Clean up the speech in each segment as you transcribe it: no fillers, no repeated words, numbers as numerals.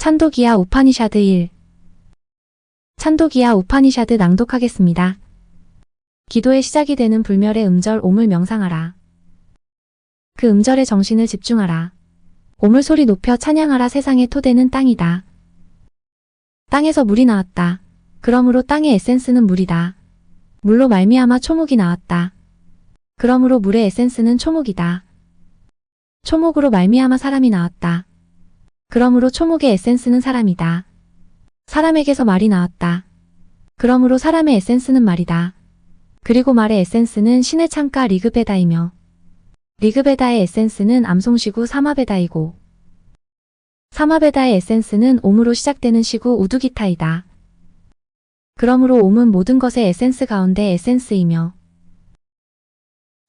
찬도기야 우파니샤드 1. 찬도기야 우파니샤드 낭독하겠습니다. 기도의 시작이 되는 불멸의 음절 옴을 명상하라. 그 음절에 정신을 집중하라. 옴을 소리 높여 찬양하라. 세상의 토대는 땅이다. 땅에서 물이 나왔다. 그러므로 땅의 에센스는 물이다. 물로 말미암아 초목이 나왔다. 그러므로 물의 에센스는 초목이다. 초목으로 말미암아 사람이 나왔다. 그러므로 초목의 에센스는 사람이다. 사람에게서 말이 나왔다. 그러므로 사람의 에센스는 말이다. 그리고 말의 에센스는 신의 창가 리그베다이며 리그베다의 에센스는 암송시구 사마베다이고 사마베다의 에센스는 옴으로 시작되는 시구 우두기타이다. 그러므로 옴은 모든 것의 에센스 가운데 에센스이며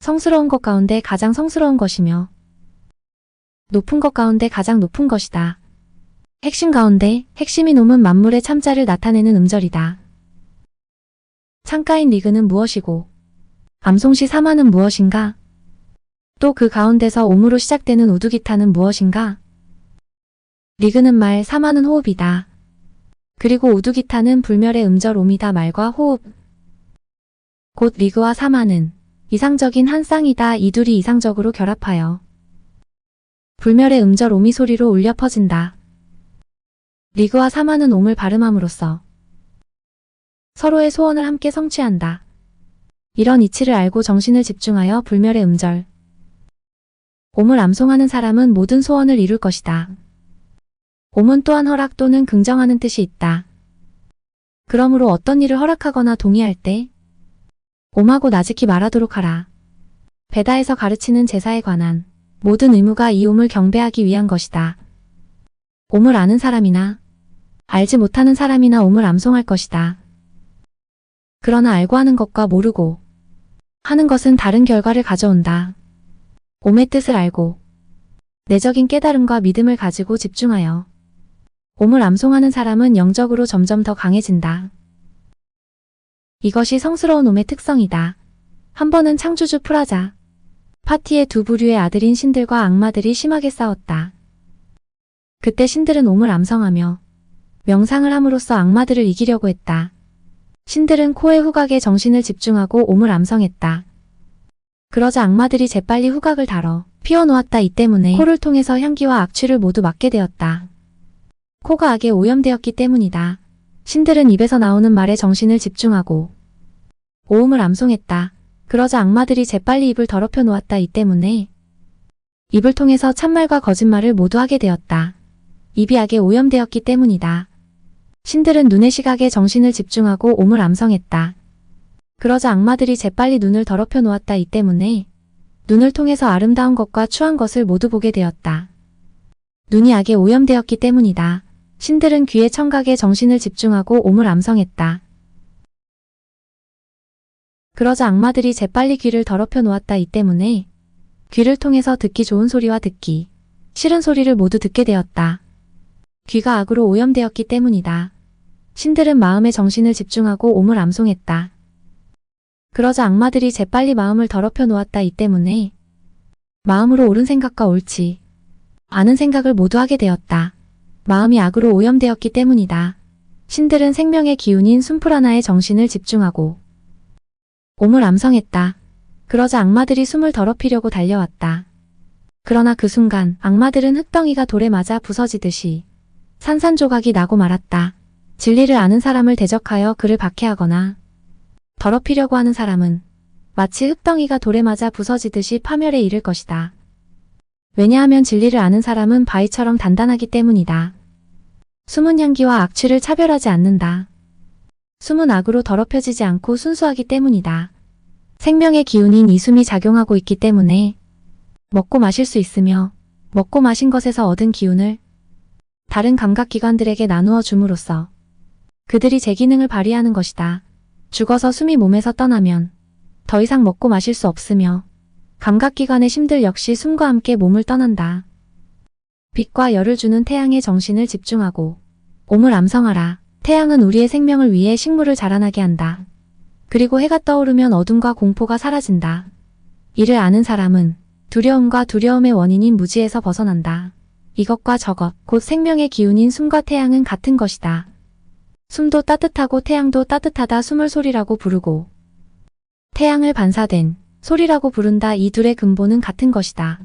성스러운 것 가운데 가장 성스러운 것이며 높은 것 가운데 가장 높은 것이다. 핵심 가운데 핵심인 옴은 만물의 참자를 나타내는 음절이다. 창가인 리그는 무엇이고 암송시 사마는 무엇인가? 또 그 가운데서 옴으로 시작되는 우두기타는 무엇인가? 리그는 말, 사마는 호흡이다. 그리고 우두기타는 불멸의 음절 옴이다. 말과 호흡 곧 리그와 사마는 이상적인 한 쌍이다. 이 둘이 이상적으로 결합하여 불멸의 음절 옴이 소리로 울려 퍼진다. 리그와 사마는 옴을 발음함으로써 서로의 소원을 함께 성취한다. 이런 이치를 알고 정신을 집중하여 불멸의 음절 옴을 암송하는 사람은 모든 소원을 이룰 것이다. 옴은 또한 허락 또는 긍정하는 뜻이 있다. 그러므로 어떤 일을 허락하거나 동의할 때 옴하고 나직히 말하도록 하라. 베다에서 가르치는 제사에 관한 모든 의무가 이 옴을 경배하기 위한 것이다. 옴을 아는 사람이나 알지 못하는 사람이나 옴을 암송할 것이다. 그러나 알고 하는 것과 모르고 하는 것은 다른 결과를 가져온다. 옴의 뜻을 알고 내적인 깨달음과 믿음을 가지고 집중하여 옴을 암송하는 사람은 영적으로 점점 더 강해진다. 이것이 성스러운 옴의 특성이다. 한 번은 창조주 프라자 파티의 두 부류의 아들인 신들과 악마들이 심하게 싸웠다. 그때 신들은 옴을 암송하며 명상을 함으로써 악마들을 이기려고 했다. 신들은 코의 후각에 정신을 집중하고 옴을 암송했다. 그러자 악마들이 재빨리 후각을 달어 피워놓았다. 이 때문에 코를 통해서 향기와 악취를 모두 맡게 되었다. 코가 악에 오염되었기 때문이다. 신들은 입에서 나오는 말에 정신을 집중하고 오음을 암송했다. 그러자 악마들이 재빨리 입을 더럽혀 놓았다. 이 때문에 입을 통해서 참말과 거짓말을 모두 하게 되었다. 입이 악에 오염되었기 때문이다. 신들은 눈의 시각에 정신을 집중하고 옴을 암송했다. 그러자 악마들이 재빨리 눈을 더럽혀 놓았다. 이 때문에 눈을 통해서 아름다운 것과 추한 것을 모두 보게 되었다. 눈이 악에 오염되었기 때문이다. 신들은 귀의 청각에 정신을 집중하고 옴을 암송했다. 그러자 악마들이 재빨리 귀를 더럽혀 놓았다. 이 때문에 귀를 통해서 듣기 좋은 소리와 듣기 싫은 소리를 모두 듣게 되었다. 귀가 악으로 오염되었기 때문이다. 신들은 마음에 정신을 집중하고 옴을 암송했다. 그러자 악마들이 재빨리 마음을 더럽혀 놓았다. 이 때문에 마음으로 옳은 생각과 옳지 않은 생각을 모두 하게 되었다. 마음이 악으로 오염되었기 때문이다. 신들은 생명의 기운인 숨프라나에 정신을 집중하고 옴을 암송했다. 그러자 악마들이 숨을 더럽히려고 달려왔다. 그러나 그 순간 악마들은 흙덩이가 돌에 맞아 부서지듯이 산산조각이 나고 말았다. 진리를 아는 사람을 대적하여 그를 박해하거나 더럽히려고 하는 사람은 마치 흙덩이가 돌에 맞아 부서지듯이 파멸에 이를 것이다. 왜냐하면 진리를 아는 사람은 바위처럼 단단하기 때문이다. 숨은 향기와 악취를 차별하지 않는다. 숨은 악으로 더럽혀지지 않고 순수하기 때문이다. 생명의 기운인 이 숨이 작용하고 있기 때문에 먹고 마실 수 있으며 먹고 마신 것에서 얻은 기운을 다른 감각기관들에게 나누어 줌으로써 그들이 제 기능을 발휘하는 것이다. 죽어서 숨이 몸에서 떠나면 더 이상 먹고 마실 수 없으며 감각기관의 심들 역시 숨과 함께 몸을 떠난다. 빛과 열을 주는 태양에 정신을 집중하고 옴을 암송하라. 태양은 우리의 생명을 위해 식물을 자라나게 한다. 그리고 해가 떠오르면 어둠과 공포가 사라진다. 이를 아는 사람은 두려움과 두려움의 원인인 무지에서 벗어난다. 이것과 저것, 곧 생명의 기운인 숨과 태양은 같은 것이다. 숨도 따뜻하고 태양도 따뜻하다 숨을 소리라고 부르고 태양을 반사된 소리라고 부른다. 이 둘의 근본은 같은 것이다.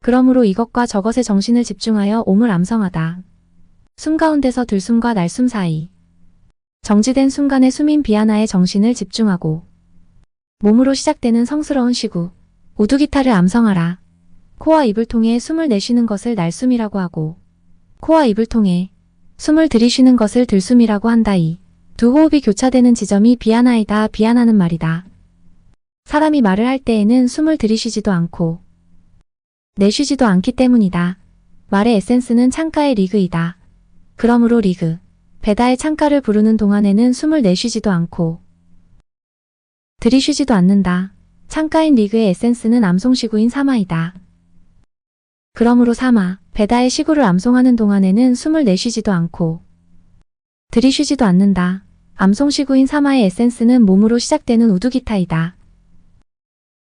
그러므로 이것과 저것에 정신을 집중하여 옴을 암성하다. 숨 가운데서 들숨과 날숨 사이 정지된 순간에 숨인 비아나에 정신을 집중하고 몸으로 시작되는 성스러운 시구 우두기타를 암성하라. 코와 입을 통해 숨을 내쉬는 것을 날숨이라고 하고 코와 입을 통해 숨을 들이쉬는 것을 들숨이라고 한다. 이 두 호흡이 교차되는 지점이 비아나이다. 비아나는 말이다. 사람이 말을 할 때에는 숨을 들이쉬지도 않고 내쉬지도 않기 때문이다. 말의 에센스는 창가의 리그이다. 그러므로 리그, 베다의 창가를 부르는 동안에는 숨을 내쉬지도 않고 들이쉬지도 않는다. 창가인 리그의 에센스는 암송시구인 사마이다. 그러므로 사마, 베다의 시구를 암송하는 동안에는 숨을 내쉬지도 않고 들이쉬지도 않는다. 암송시구인 사마의 에센스는 몸으로 시작되는 우두기타이다.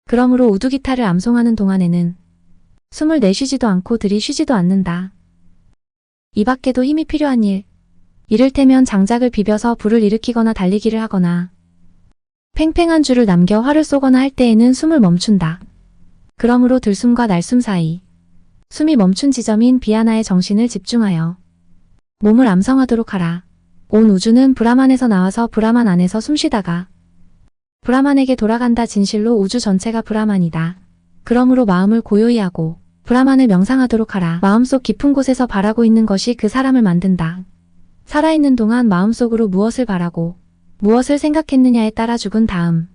그러므로 우두기타를 암송하는 동안에는 숨을 내쉬지도 않고 들이쉬지도 않는다. 이 밖에도 힘이 필요한 일, 이를테면 장작을 비벼서 불을 일으키거나 달리기를 하거나 팽팽한 줄을 남겨 활을 쏘거나 할 때에는 숨을 멈춘다. 그러므로 들숨과 날숨 사이 숨이 멈춘 지점인 비아나의 정신을 집중하여 몸을 암성하도록 하라. 온 우주는 브라만에서 나와서 브라만 안에서 숨쉬다가 브라만에게 돌아간다. 진실로 우주 전체가 브라만이다. 그러므로 마음을 고요히 하고 브라만을 명상하도록 하라. 마음속 깊은 곳에서 바라고 있는 것이 그 사람을 만든다. 살아있는 동안 마음속으로 무엇을 바라고 무엇을 생각했느냐에 따라 죽은 다음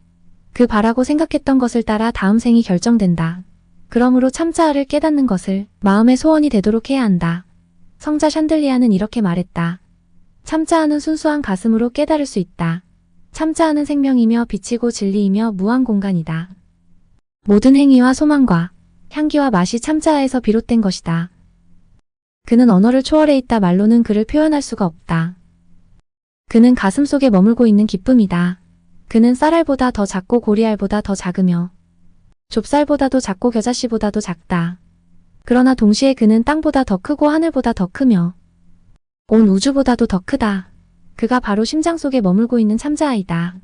그 바라고 생각했던 것을 따라 다음 생이 결정된다. 그러므로 참자아를 깨닫는 것을 마음의 소원이 되도록 해야 한다. 성자 샨들리아는 이렇게 말했다. 참자아는 순수한 가슴으로 깨달을 수 있다. 참자아는 생명이며 빛이고 진리이며 무한 공간이다. 모든 행위와 소망과 향기와 맛이 참자아에서 비롯된 것이다. 그는 언어를 초월해 있다. 말로는 그를 표현할 수가 없다. 그는 가슴 속에 머물고 있는 기쁨이다. 그는 쌀알보다 더 작고 고리알보다 더 작으며 좁쌀보다도 작고 겨자씨보다도 작다. 그러나 동시에 그는 땅보다 더 크고 하늘보다 더 크며 온 우주보다도 더 크다. 그가 바로 심장 속에 머물고 있는 참자아이다.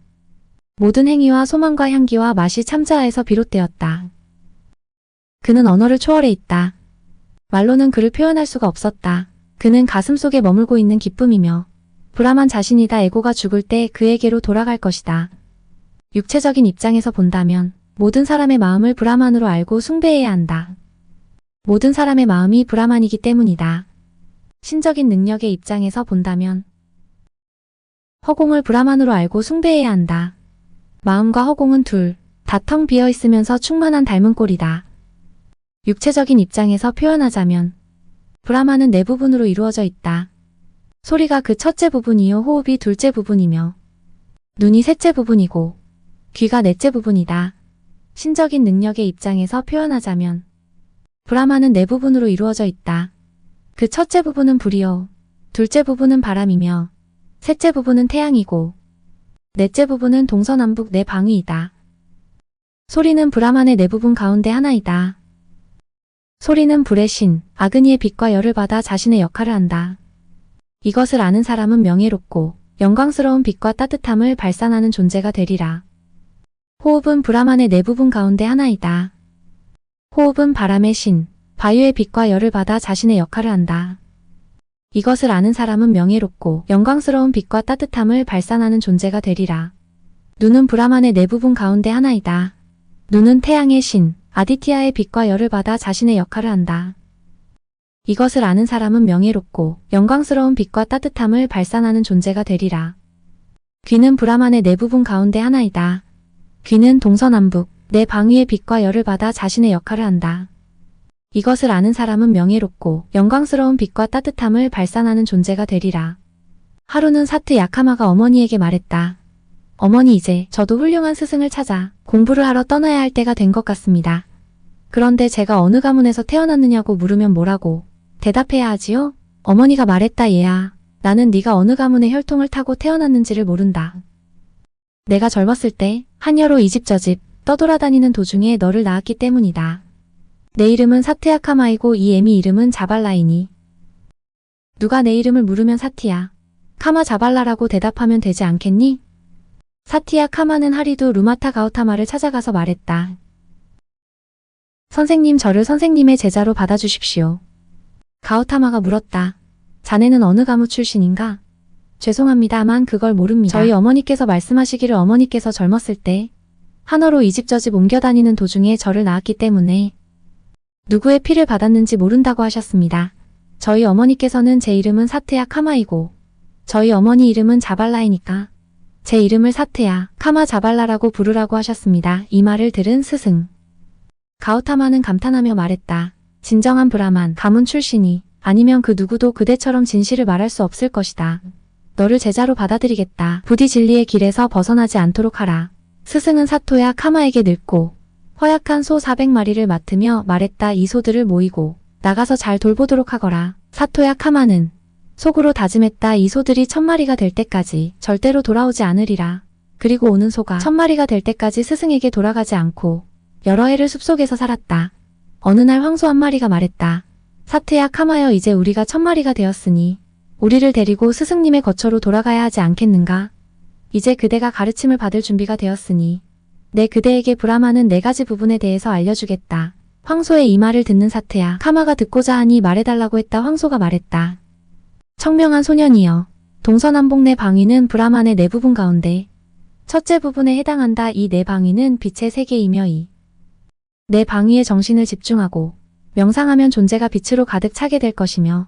모든 행위와 소망과 향기와 맛이 참자아에서 비롯되었다. 그는 언어를 초월해 있다. 말로는 그를 표현할 수가 없었다. 그는 가슴 속에 머물고 있는 기쁨이며 브라만 자신이다. 에고가 죽을 때 그에게로 돌아갈 것이다. 육체적인 입장에서 본다면 모든 사람의 마음을 브라만으로 알고 숭배해야 한다. 모든 사람의 마음이 브라만이기 때문이다. 신적인 능력의 입장에서 본다면 허공을 브라만으로 알고 숭배해야 한다. 마음과 허공은 둘 다 텅 비어 있으면서 충만한 닮은 꼴이다. 육체적인 입장에서 표현하자면 브라만은 네 부분으로 이루어져 있다. 소리가 그 첫째 부분이요, 호흡이 둘째 부분이며 눈이 셋째 부분이고 귀가 넷째 부분이다. 신적인 능력의 입장에서 표현하자면 브라만은 네 부분으로 이루어져 있다. 그 첫째 부분은 불이요, 둘째 부분은 바람이며 셋째 부분은 태양이고 넷째 부분은 동서남북 네 방위이다. 소리는 브라만의 네 부분 가운데 하나이다. 소리는 불의 신, 아그니의 빛과 열을 받아 자신의 역할을 한다. 이것을 아는 사람은 명예롭고 영광스러운 빛과 따뜻함을 발산하는 존재가 되리라. 호흡은 브라만의 네 부분 가운데 하나이다. 호흡은 바람의 신, 바유의 빛과 열을 받아 자신의 역할을 한다. 이것을 아는 사람은 명예롭고 영광스러운 빛과 따뜻함을 발산하는 존재가 되리라. 눈은 브라만의 네 부분 가운데 하나이다. 눈은 태양의 신, 아디티아의 빛과 열을 받아 자신의 역할을 한다. 이것을 아는 사람은 명예롭고 영광스러운 빛과 따뜻함을 발산하는 존재가 되리라. 귀는 브라만의 네 부분 가운데 하나이다. 귀는 동서남북 네 방위의 빛과 열을 받아 자신의 역할을 한다. 이것을 아는 사람은 명예롭고 영광스러운 빛과 따뜻함을 발산하는 존재가 되리라. 하루는 사트 야카마가 어머니에게 말했다. 어머니, 이제 저도 훌륭한 스승을 찾아 공부를 하러 떠나야 할 때가 된 것 같습니다. 그런데 제가 어느 가문에서 태어났느냐고 물으면 뭐라고 대답해야 하지요? 어머니가 말했다. 얘야, 나는 네가 어느 가문의 혈통을 타고 태어났는지를 모른다. 내가 젊었을 때 한여로 이 집 저 집 떠돌아다니는 도중에 너를 낳았기 때문이다. 내 이름은 사트야 카마이고 이 애미 이름은 자발라이니. 누가 내 이름을 물으면 사티야 카마 자발라라고 대답하면 되지 않겠니? 사티야 카마는 하리두 루마타 가우타마를 찾아가서 말했다. 선생님, 저를 선생님의 제자로 받아주십시오. 가우타마가 물었다. 자네는 어느 가무 출신인가? 죄송합니다만 그걸 모릅니다. 저희 어머니께서 말씀하시기를 어머니께서 젊었을 때 한어로 이 집 저 집 옮겨 다니는 도중에 저를 낳았기 때문에 누구의 피를 받았는지 모른다고 하셨습니다. 저희 어머니께서는 제 이름은 사트야 카마이고 저희 어머니 이름은 자발라이니까 제 이름을 사트야 카마 자발라라고 부르라고 하셨습니다. 이 말을 들은 스승 가우타마는 감탄하며 말했다. 진정한 브라만 가문 출신이 아니면 그 누구도 그대처럼 진실을 말할 수 없을 것이다. 너를 제자로 받아들이겠다. 부디 진리의 길에서 벗어나지 않도록 하라. 스승은 사토야 카마에게 늙고 허약한 소 400마리를 맡으며 말했다. 이 소들을 모이고 나가서 잘 돌보도록 하거라. 사토야 카마는 속으로 다짐했다. 이 소들이 1000마리가 될 때까지 절대로 돌아오지 않으리라. 그리고 오는 소가 1000마리가 될 때까지 스승에게 돌아가지 않고 여러 해를 숲속에서 살았다. 어느 날 황소 한 마리가 말했다. 사트야 카마여, 이제 우리가 1000마리가 되었으니 우리를 데리고 스승님의 거처로 돌아가야 하지 않겠는가? 이제 그대가 가르침을 받을 준비가 되었으니 내 그대에게 브라마는 4가지 부분에 대해서 알려주겠다. 황소의 이 말을 듣는 사트야 카마가 듣고자 하니 말해달라고 했다. 황소가 말했다. 청명한 소년이여, 동서남북 네 방위는 브라만의 4부분 가운데 첫째 부분에 해당한다. 이 4방위는 빛의 세계이며 이 4방위의 정신을 집중하고 명상하면 존재가 빛으로 가득 차게 될 것이며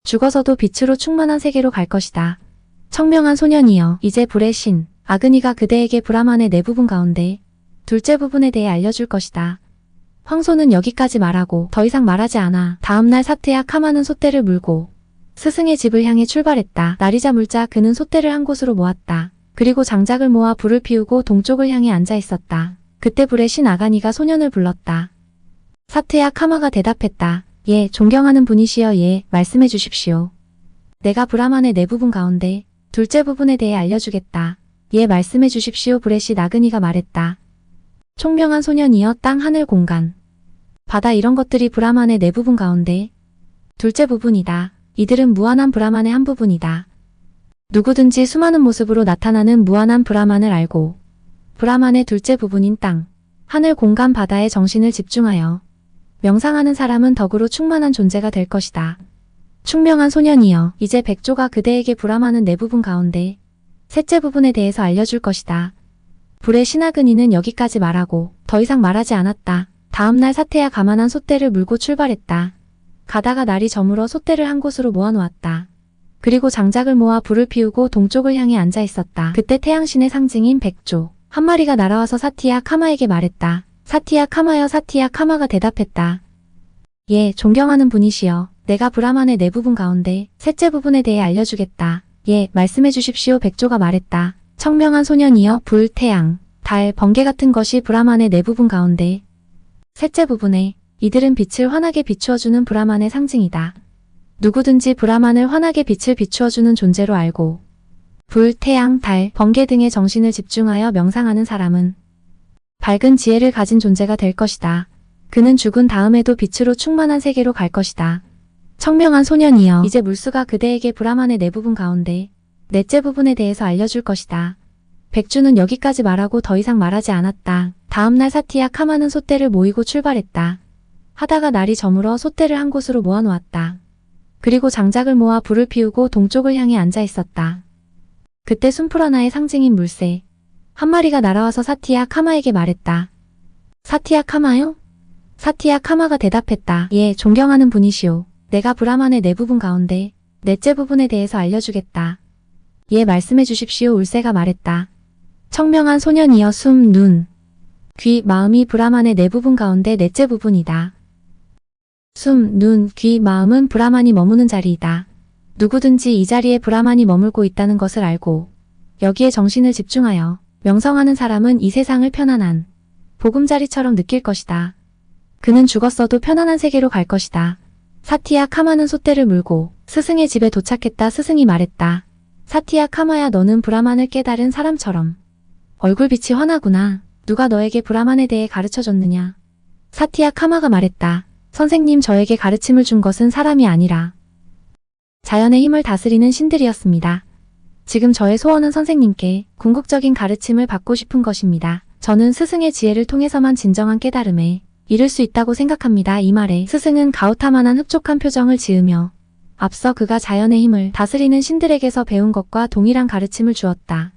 죽어서도 빛으로 충만한 세계로 갈 것이다. 청명한 소년이여, 이제 불의 신 아그니가 그대에게 브라만의 4부분 가운데 둘째 부분에 대해 알려줄 것이다. 황소는 여기까지 말하고 더 이상 말하지 않아. 다음날 사트야 카마는 솥대를 물고 스승의 집을 향해 출발했다. 날이 저물자 그는 솥대를 한 곳으로 모았다. 그리고 장작을 모아 불을 피우고 동쪽을 향해 앉아 있었다. 그때 불의 신 아가니가 소년을 불렀다. 사트야 카마가 대답했다. 예, 존경하는 분이시여, 예, 말씀해 주십시오. 내가 브라만의 4부분 가운데 둘째 부분에 대해 알려주겠다. 예, 말씀해 주십시오. 불의 신 아그니가 말했다. 총명한 소년이여, 땅, 하늘, 공간, 바다 이런 것들이 브라만의 4부분 가운데 둘째 부분이다. 이들은 무한한 브라만의 한 부분이다. 누구든지 수많은 모습으로 나타나는 무한한 브라만을 알고 브라만의 둘째 부분인 땅, 하늘, 공간, 바다에 정신을 집중하여 명상하는 사람은 덕으로 충만한 존재가 될 것이다. 충명한 소년이여, 이제 백조가 그대에게 브라만은 4부분 가운데 셋째 부분에 대해서 알려줄 것이다. 불의 신아그니는 여기까지 말하고 더 이상 말하지 않았다. 다음날 사태야 가만한 솥대를 물고 출발했다. 가다가 날이 저물어 솥대를 한 곳으로 모아놓았다. 그리고 장작을 모아 불을 피우고 동쪽을 향해 앉아 있었다. 그때 태양신의 상징인 백조 한 마리가 날아와서 사티야 카마에게 말했다. 사티야 카마여, 사티야 카마가 대답했다. 예, 존경하는 분이시여, 내가 브라만의 4부분 가운데 셋째 부분에 대해 알려주겠다. 예, 말씀해 주십시오. 백조가 말했다. 청명한 소년이여, 불, 태양, 달, 번개 같은 것이 브라만의 4부분 가운데 셋째 부분에 이들은 빛을 환하게 비추어주는 브라만의 상징이다. 누구든지 브라만을 환하게 빛을 비추어주는 존재로 알고 불, 태양, 달, 번개 등의 정신을 집중하여 명상하는 사람은 밝은 지혜를 가진 존재가 될 것이다. 그는 죽은 다음에도 빛으로 충만한 세계로 갈 것이다. 청명한 소년이여, 이제 물수가 그대에게 브라만의 4부분 가운데 넷째 부분에 대해서 알려줄 것이다. 백주는 여기까지 말하고 더 이상 말하지 않았다. 다음날 사티야 카마는 솥대를 모이고 출발했다. 하다가 날이 저물어 솥대를 한 곳으로 모아놓았다. 그리고 장작을 모아 불을 피우고 동쪽을 향해 앉아 있었다. 그때 순풀 하나의 상징인 물새 한 마리가 날아와서 사티야 카마에게 말했다. 사티야 카마요? 사티야 카마가 대답했다. 예, 존경하는 분이시오. 내가 브라만의 4부분 가운데 넷째 부분에 대해서 알려주겠다. 예, 말씀해 주십시오. 울새가 말했다. 청명한 소년이여, 숨, 눈, 귀, 마음이 브라만의 4부분 가운데 넷째 부분이다. 숨, 눈, 귀, 마음은 브라만이 머무는 자리이다. 누구든지 이 자리에 브라만이 머물고 있다는 것을 알고 여기에 정신을 집중하여 명성하는 사람은 이 세상을 편안한 보금자리처럼 느낄 것이다. 그는 죽었어도 편안한 세계로 갈 것이다. 사티야 카마는 솥대를 물고 스승의 집에 도착했다. 스승이 말했다. 사티야 카마야, 너는 브라만을 깨달은 사람처럼 얼굴빛이 환하구나. 누가 너에게 브라만에 대해 가르쳐줬느냐? 사티아 카마가 말했다. 선생님, 저에게 가르침을 준 것은 사람이 아니라 자연의 힘을 다스리는 신들이었습니다. 지금 저의 소원은 선생님께 궁극적인 가르침을 받고 싶은 것입니다. 저는 스승의 지혜를 통해서만 진정한 깨달음에 이를 수 있다고 생각합니다. 이 말에 스승은 가우타만한 흡족한 표정을 지으며 앞서 그가 자연의 힘을 다스리는 신들에게서 배운 것과 동일한 가르침을 주었다.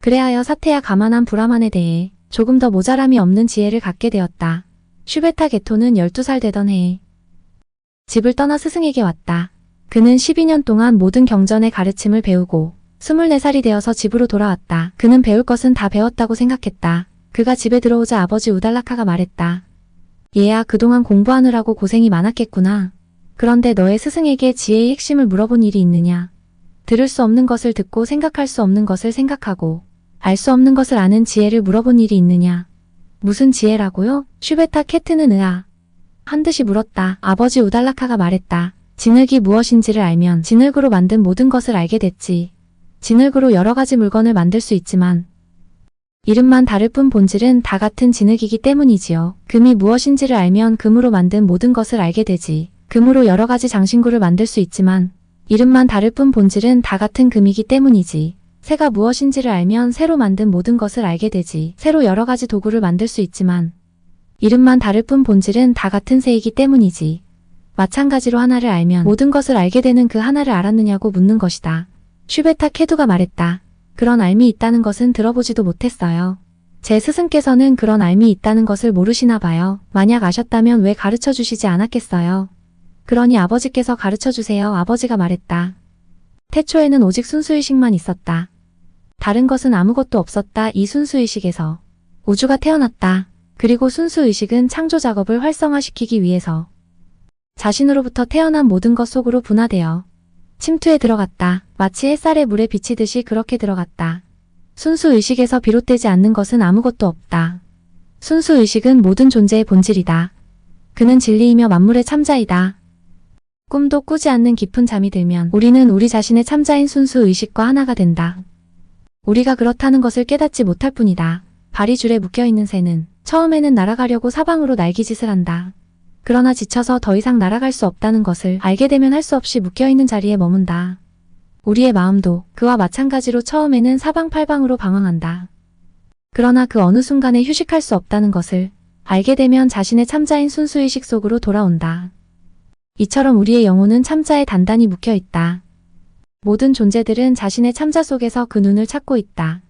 그래하여 사테야 가만한 브라만에 대해 조금 더 모자람이 없는 지혜를 갖게 되었다. 슈베타 게토는 12살 되던 해에 집을 떠나 스승에게 왔다. 그는 12년 동안 모든 경전의 가르침을 배우고 24살이 되어서 집으로 돌아왔다. 그는 배울 것은 다 배웠다고 생각했다. 그가 집에 들어오자 아버지 우달라카가 말했다. 얘야, 그동안 공부하느라고 고생이 많았겠구나. 그런데 너의 스승에게 지혜의 핵심을 물어본 일이 있느냐? 들을 수 없는 것을 듣고 생각할 수 없는 것을 생각하고 알 수 없는 것을 아는 지혜를 물어본 일이 있느냐? 무슨 지혜라고요? 슈베타 케트는 한듯이 물었다. 아버지 우달라카가 말했다. 진흙이 무엇인지를 알면 진흙으로 만든 모든 것을 알게 됐지. 진흙으로 여러 가지 물건을 만들 수 있지만 이름만 다를 뿐 본질은 다 같은 진흙이기 때문이지요. 금이 무엇인지를 알면 금으로 만든 모든 것을 알게 되지. 금으로 여러 가지 장신구를 만들 수 있지만 이름만 다를 뿐 본질은 다 같은 금이기 때문이지. 새가 무엇인지를 알면 새로 만든 모든 것을 알게 되지. 새로 여러 가지 도구를 만들 수 있지만 이름만 다를 뿐 본질은 다 같은 새이기 때문이지. 마찬가지로 하나를 알면 모든 것을 알게 되는 그 하나를 알았느냐고 묻는 것이다. 슈베타 케두가 말했다. 그런 알미 있다는 것은 들어보지도 못했어요. 제 스승께서는 그런 알미 있다는 것을 모르시나 봐요. 만약 아셨다면 왜 가르쳐 주시지 않았겠어요? 그러니 아버지께서 가르쳐 주세요. 아버지가 말했다. 태초에는 오직 순수의식만 있었다. 다른 것은 아무것도 없었다. 이 순수의식에서 우주가 태어났다. 그리고 순수의식은 창조 작업을 활성화시키기 위해서 자신으로부터 태어난 모든 것 속으로 분화되어 침투에 들어갔다. 마치 햇살에 물에 비치듯이 그렇게 들어갔다. 순수의식에서 비롯되지 않는 것은 아무것도 없다. 순수의식은 모든 존재의 본질이다. 그는 진리이며 만물의 참자이다. 꿈도 꾸지 않는 깊은 잠이 들면 우리는 우리 자신의 참자인 순수의식과 하나가 된다. 우리가 그렇다는 것을 깨닫지 못할 뿐이다. 발이 줄에 묶여있는 새는 처음에는 날아가려고 사방으로 날기짓을 한다. 그러나 지쳐서 더 이상 날아갈 수 없다는 것을 알게 되면 할 수 없이 묶여있는 자리에 머문다. 우리의 마음도 그와 마찬가지로 처음에는 사방팔방으로 방황한다. 그러나 그 어느 순간에 휴식할 수 없다는 것을 알게 되면 자신의 참자인 순수의식 속으로 돌아온다. 이처럼 우리의 영혼은 참자에 단단히 묶여있다. 모든 존재들은 자신의 참자 속에서 그 눈을 찾고 있다.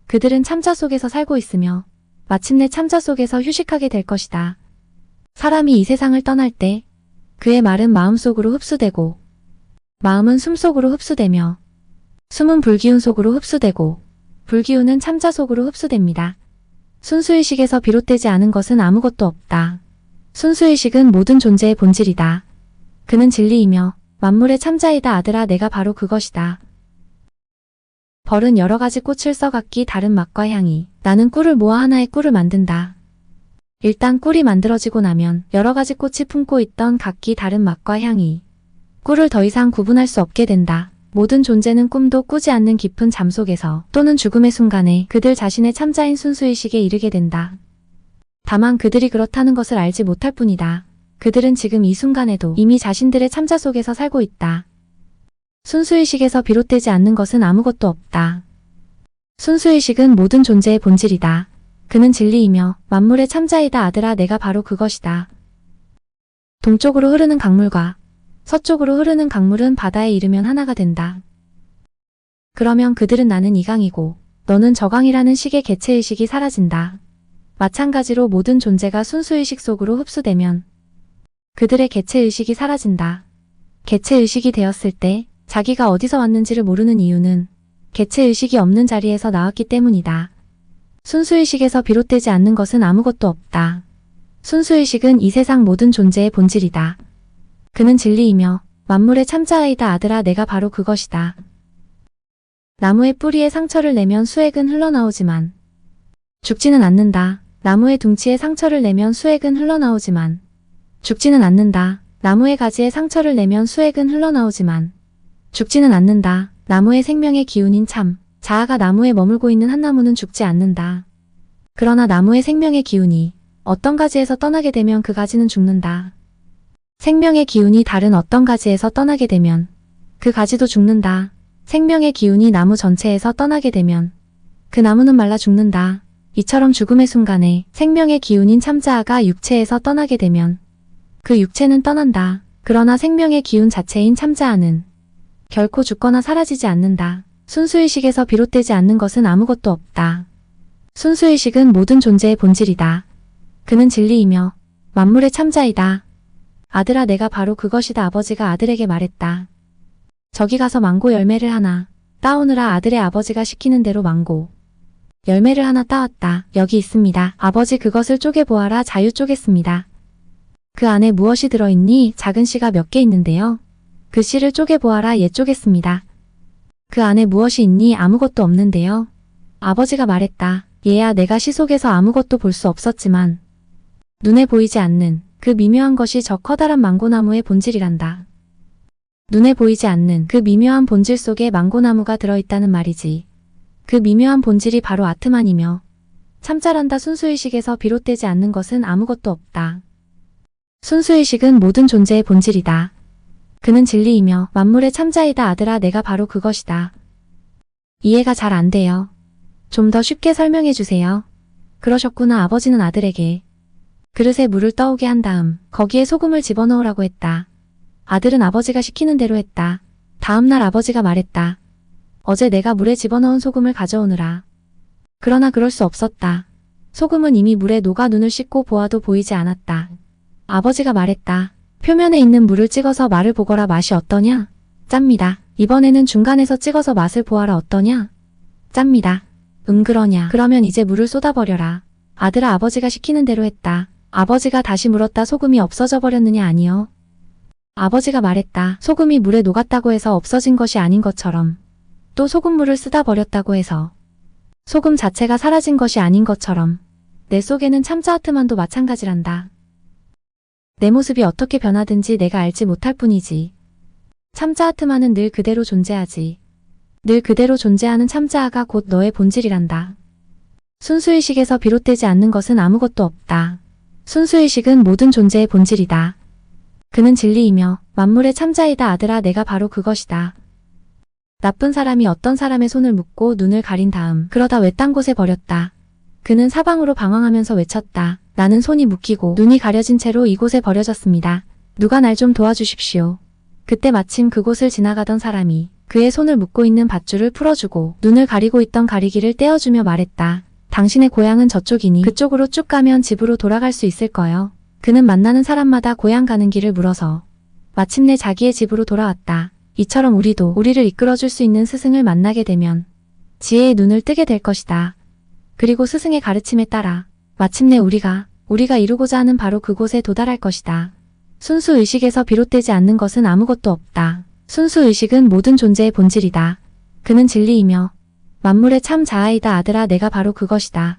그들은 참자 속에서 살고 있으며 마침내 참자 속에서 휴식하게 될 것이다. 사람이 이 세상을 떠날 때 그의 말은 마음속으로 흡수되고 마음은 숨속으로 흡수되며 숨은 불기운 속으로 흡수되고 불기운은 참자 속으로 흡수됩니다. 순수의식에서 비롯되지 않은 것은 아무것도 없다. 순수의식은 모든 존재의 본질이다. 그는 진리이며 만물의 참자이다. 아들아, 내가 바로 그것이다. 벌은 여러 가지 꽃을 써 각기 다른 맛과 향이. 나는 꿀을 모아 하나의 꿀을 만든다. 일단 꿀이 만들어지고 나면 여러 가지 꽃이 품고 있던 각기 다른 맛과 향이 꿀을 더 이상 구분할 수 없게 된다. 모든 존재는 꿈도 꾸지 않는 깊은 잠 속에서 또는 죽음의 순간에 그들 자신의 참자인 순수의식에 이르게 된다. 다만 그들이 그렇다는 것을 알지 못할 뿐이다. 그들은 지금 이 순간에도 이미 자신들의 참자 속에서 살고 있다. 순수의식에서 비롯되지 않는 것은 아무것도 없다. 순수의식은 모든 존재의 본질이다. 그는 진리이며 만물의 참자이다. 아들아, 내가 바로 그것이다. 동쪽으로 흐르는 강물과 서쪽으로 흐르는 강물은 바다에 이르면 하나가 된다. 그러면 그들은 나는 이 강이고 너는 저 강이라는 식의 개체의식이 사라진다. 마찬가지로 모든 존재가 순수의식 속으로 흡수되면 그들의 개체의식이 사라진다. 개체의식이 되었을 때 자기가 어디서 왔는지를 모르는 이유는 개체의식이 없는 자리에서 나왔기 때문이다. 순수의식에서 비롯되지 않는 것은 아무것도 없다. 순수의식은 이 세상 모든 존재의 본질이다. 그는 진리이며 만물의 참자아이다. 아들아, 내가 바로 그것이다. 나무의 뿌리에 상처를 내면 수액은 흘러나오지만 죽지는 않는다. 나무의 둥치에 상처를 내면 수액은 흘러나오지만 죽지는 않는다. 나무의 가지에 상처를 내면 수액은 흘러나오지만 죽지는 않는다. 나무의 생명의 기운인 참 자아가 나무에 머물고 있는 한 나무는 죽지 않는다. 그러나 나무의 생명의 기운이 어떤 가지에서 떠나게 되면 그 가지는 죽는다. 생명의 기운이 다른 어떤 가지에서 떠나게 되면 그 가지도 죽는다. 생명의 기운이 나무 전체에서 떠나게 되면 그 나무는 말라 죽는다. 이처럼 죽음의 순간에 생명의 기운인 참자아가 육체에서 떠나게 되면 그 육체는 떠난다. 그러나 생명의 기운 자체인 참자아는 결코 죽거나 사라지지 않는다. 순수의식에서 비롯되지 않는 것은 아무것도 없다. 순수의식은 모든 존재의 본질이다. 그는 진리이며 만물의 참자이다. 아들아, 내가 바로 그것이다. 아버지가 아들에게 말했다. 저기 가서 망고 열매를 하나 따오느라. 아들의 아버지가 시키는 대로 망고 열매를 하나 따왔다. 여기 있습니다. 아버지, 그것을 쪼개보아라. 자유 쪼갰습니다. 그 안에 무엇이 들어있니? 작은 씨가 몇 개 있는데요. 그 씨를 쪼개보아라. 예, 쪼갰습니다. 그 안에 무엇이 있니? 아무것도 없는데요. 아버지가 말했다. 얘야, 내가 씨 속에서 아무것도 볼 수 없었지만 눈에 보이지 않는 그 미묘한 것이 저 커다란 망고나무의 본질이란다. 눈에 보이지 않는 그 미묘한 본질 속에 망고나무가 들어있다는 말이지. 그 미묘한 본질이 바로 아트만이며 참자란다. 순수의식에서 비롯되지 않는 것은 아무것도 없다. 순수의식은 모든 존재의 본질이다. 그는 진리이며 만물의 참자이다. 아들아, 내가 바로 그것이다. 이해가 잘 안 돼요. 좀 더 쉽게 설명해 주세요. 그러셨구나. 아버지는 아들에게 그릇에 물을 떠오게 한 다음 거기에 소금을 집어넣으라고 했다. 아들은 아버지가 시키는 대로 했다. 다음 날 아버지가 말했다. 어제 내가 물에 집어넣은 소금을 가져오느라. 그러나 그럴 수 없었다. 소금은 이미 물에 녹아 눈을 씻고 보아도 보이지 않았다. 아버지가 말했다. 표면에 있는 물을 찍어서 맛을 보거라. 맛이 어떠냐? 짭니다. 이번에는 중간에서 찍어서 맛을 보아라. 어떠냐? 짭니다. 그러냐? 그러면 이제 물을 쏟아버려라. 아들아, 아버지가 시키는 대로 했다. 아버지가 다시 물었다. 소금이 없어져 버렸느냐? 아니요. 아버지가 말했다. 소금이 물에 녹았다고 해서 없어진 것이 아닌 것처럼, 또 소금물을 쓰다 버렸다고 해서 소금 자체가 사라진 것이 아닌 것처럼 내 속에는 참자 아트만도 마찬가지란다. 내 모습이 어떻게 변하든지 내가 알지 못할 뿐이지. 참자 아트만은 늘 그대로 존재하지. 늘 그대로 존재하는 참자아가 곧 너의 본질이란다. 순수의식에서 비롯되지 않는 것은 아무것도 없다. 순수의식은 모든 존재의 본질이다. 그는 진리이며 만물의 참자이다. 아들아, 내가 바로 그것이다. 나쁜 사람이 어떤 사람의 손을 묶고 눈을 가린 다음 그러다 외딴 곳에 버렸다. 그는 사방으로 방황하면서 외쳤다. 나는 손이 묶이고 눈이 가려진 채로 이곳에 버려졌습니다. 누가 날 좀 도와주십시오. 그때 마침 그곳을 지나가던 사람이 그의 손을 묶고 있는 밧줄을 풀어주고 눈을 가리고 있던 가리기를 떼어주며 말했다. 당신의 고향은 저쪽이니 그쪽으로 쭉 가면 집으로 돌아갈 수 있을 거요. 그는 만나는 사람마다 고향 가는 길을 물어서 마침내 자기의 집으로 돌아왔다. 이처럼 우리도 우리를 이끌어줄 수 있는 스승을 만나게 되면 지혜의 눈을 뜨게 될 것이다. 그리고 스승의 가르침에 따라 마침내 우리가 이루고자 하는 바로 그곳에 도달할 것이다. 순수의식에서 비롯되지 않는 것은 아무것도 없다. 순수의식은 모든 존재의 본질이다. 그는 진리이며 만물의 참 자아이다. 아들아, 내가 바로 그것이다.